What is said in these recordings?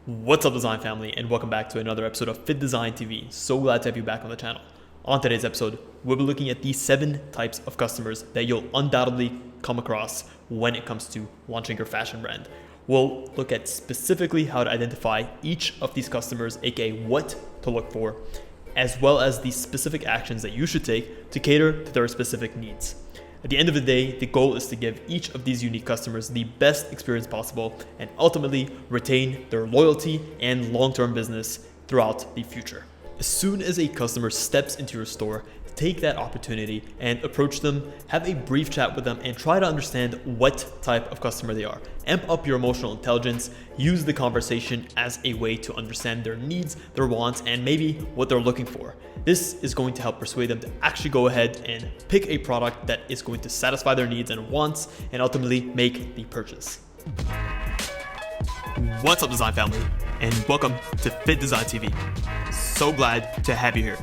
What's up, design family, and welcome back to another episode of Fittdesign TV. So glad to have you back on the channel. On today's episode, we'll be looking at the 7 types of customers that you'll undoubtedly come across when it comes to launching your fashion brand. We'll look at specifically how to identify each of these customers, aka what to look for, as well as the specific actions that you should take to cater to their specific needs. At the end of the day, the goal is to give each of these unique customers the best experience possible and ultimately retain their loyalty and long-term business throughout the future. As soon as a customer steps into your store, take that opportunity and approach them, have a brief chat with them, and try to understand what type of customer they are. Amp up your emotional intelligence, use the conversation as a way to understand their needs, their wants, and maybe what they're looking for. This is going to help persuade them to actually go ahead and pick a product that is going to satisfy their needs and wants and ultimately make the purchase. What's up, design family, and welcome to Fittdesign TV. So glad to have you here.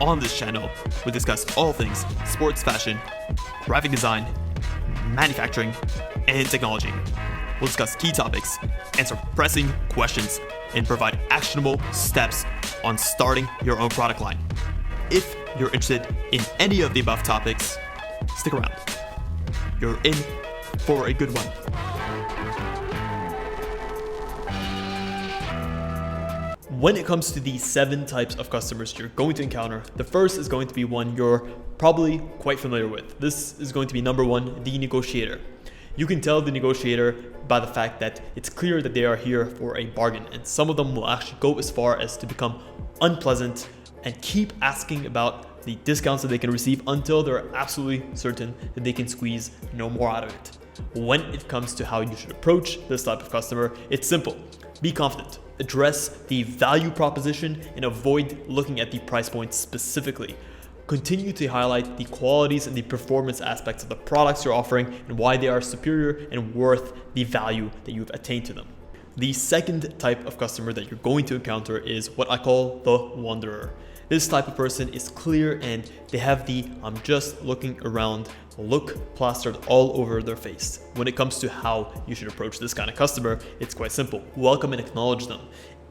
On this channel, we discuss all things sports fashion, graphic design, manufacturing, and technology. We'll discuss key topics, answer pressing questions, and provide actionable steps on starting your own product line. If you're interested in any of the above topics, stick around. You're in for a good one. When it comes to the 7 types of customers you're going to encounter, the first is going to be one you're probably quite familiar with. This is going to be number 1, the negotiator. You can tell the negotiator by the fact that it's clear that they are here for a bargain, and some of them will actually go as far as to become unpleasant and keep asking about the discounts that they can receive until they're absolutely certain that they can squeeze no more out of it. When it comes to how you should approach this type of customer, it's simple. Be confident. Address the value proposition and avoid looking at the price point specifically. Continue to highlight the qualities and the performance aspects of the products you're offering and why they are superior and worth the value that you've attained to them. The second type of customer that you're going to encounter is what I call the wanderer. This type of person is clear and they have the "I'm just looking around" look plastered all over their face. When it comes to how you should approach this kind of customer, it's quite simple. Welcome and acknowledge them.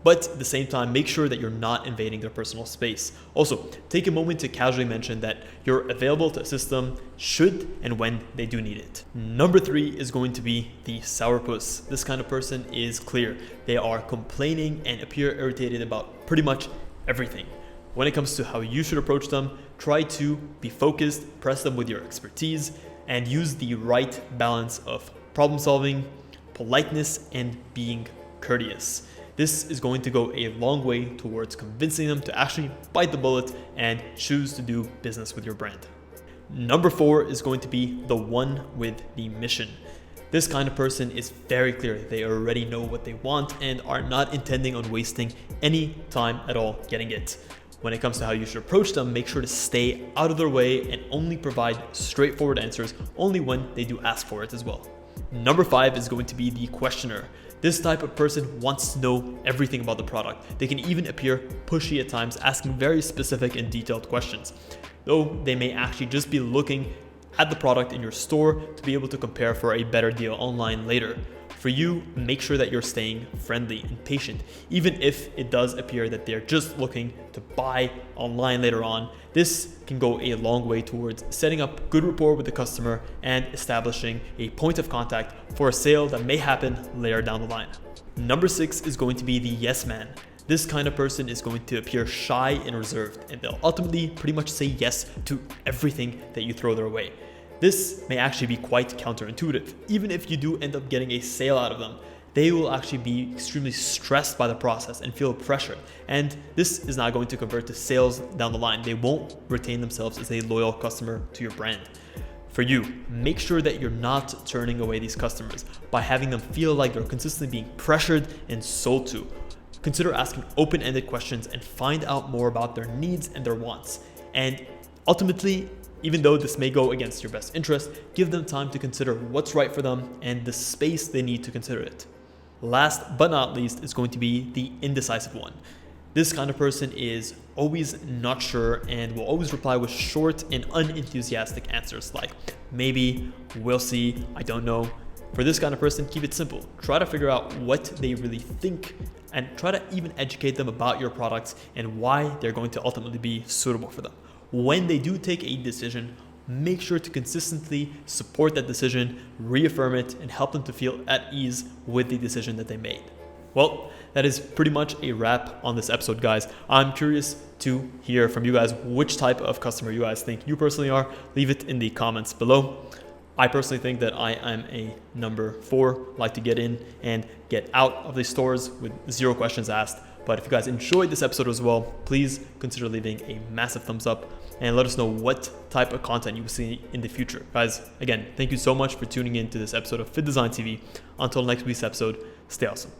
But at the same time, make sure that you're not invading their personal space. Also, take a moment to casually mention that you're available to assist them should and when they do need it. Number 3 is going to be the sourpuss. This kind of person is clear. They are complaining and appear irritated about pretty much everything. When it comes to how you should approach them, try to be focused, press them with your expertise, and use the right balance of problem solving, politeness, and being courteous. This is going to go a long way towards convincing them to actually bite the bullet and choose to do business with your brand. Number 4 is going to be the one with the mission. This kind of person is very clear. They already know what they want and are not intending on wasting any time at all getting it. When it comes to how you should approach them, make sure to stay out of their way and only provide straightforward answers only when they do ask for it as well. Number 5 is going to be the questioner. This type of person wants to know everything about the product. They can even appear pushy at times, asking very specific and detailed questions, though they may actually just be looking at the product in your store to be able to compare for a better deal online later. For you, make sure that you're staying friendly and patient, even if it does appear that they're just looking to buy online later on. This can go a long way towards setting up good rapport with the customer and establishing a point of contact for a sale that may happen later down the line. Number 6 is going to be the yes man. This kind of person is going to appear shy and reserved, and they'll ultimately pretty much say yes to everything that you throw their way. This may actually be quite counterintuitive. Even if you do end up getting a sale out of them, they will actually be extremely stressed by the process and feel pressured. And this is not going to convert to sales down the line. They won't retain themselves as a loyal customer to your brand. For you, make sure that you're not turning away these customers by having them feel like they're consistently being pressured and sold to. Consider asking open-ended questions and find out more about their needs and their wants. And ultimately, even though this may go against your best interest, give them time to consider what's right for them and the space they need to consider it. Last but not least is going to be the indecisive one. This kind of person is always not sure and will always reply with short and unenthusiastic answers like maybe, we'll see, I don't know. For this kind of person, keep it simple. Try to figure out what they really think and try to even educate them about your products and why they're going to ultimately be suitable for them. When they do take a decision, make sure to consistently support that decision, reaffirm it, and help them to feel at ease with the decision that they made. Well, that is pretty much a wrap on this episode, guys. I'm curious to hear from you guys which type of customer you guys think you personally are. Leave it in the comments below. I personally think that I am a number 4, like to get in and get out of the stores with 0 questions asked. But if you guys enjoyed this episode as well, please consider leaving a massive thumbs up and let us know what type of content you will see in the future. Guys, again, thank you so much for tuning in to this episode of Fittdesign TV. Until next week's episode, stay awesome.